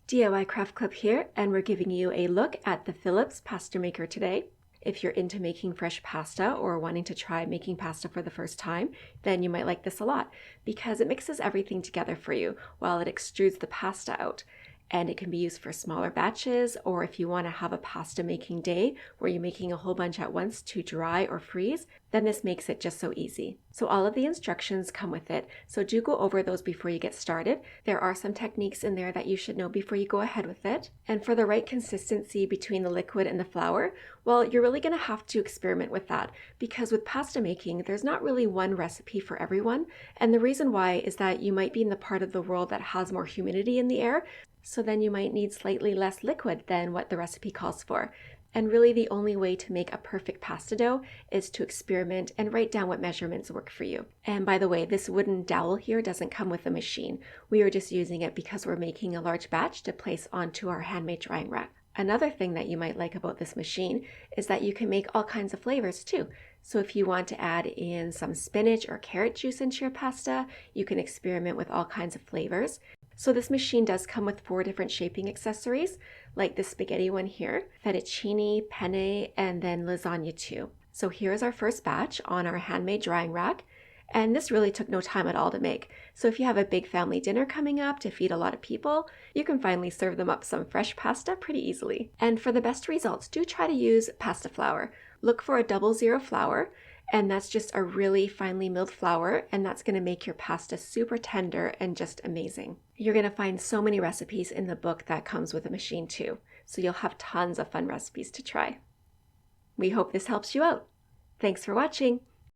DIY Craft Club here, and we're giving you a look at the Philips Pasta Maker today. If you're into making fresh pasta or wanting to try making pasta for the first time, then you might like this a lot because it mixes everything together for you while it extrudes the pasta out. And it can be used for smaller batches, or if you want to have a pasta making day where you're making a whole bunch at once to dry or freeze, then this makes it just so easy. So all of the instructions come with it, so do go over those before you get started. There are some techniques in there that you should know before you go ahead with it. And for the right consistency between the liquid and the flour, well, you're really going to have to experiment with that because with pasta making, there's not really one recipe for everyone. And the reason why is that you might be in the part of the world that has more humidity in the air, so then you might need slightly less liquid than what the recipe calls for. And really the only way to make a perfect pasta dough is to experiment and write down what measurements work for you. And by the way, this wooden dowel here doesn't come with a machine. We are just using it because we're making a large batch to place onto our handmade drying rack. Another thing that you might like about this machine is that you can make all kinds of flavors too. So if you want to add in some spinach or carrot juice into your pasta, you can experiment with all kinds of flavors. So this machine does come with 4 different shaping accessories, like the spaghetti one here, fettuccine, penne, and then lasagna too. So here's our first batch on our handmade drying rack. And this really took no time at all to make. So if you have a big family dinner coming up to feed a lot of people, you can finally serve them up some fresh pasta pretty easily. And for the best results, do try to use pasta flour. Look for a 00 flour, and that's just a really finely milled flour, and that's going to make your pasta super tender and just amazing. You're going to find so many recipes in the book that comes with a machine too, so you'll have tons of fun recipes to try. We hope this helps you out. Thanks for watching.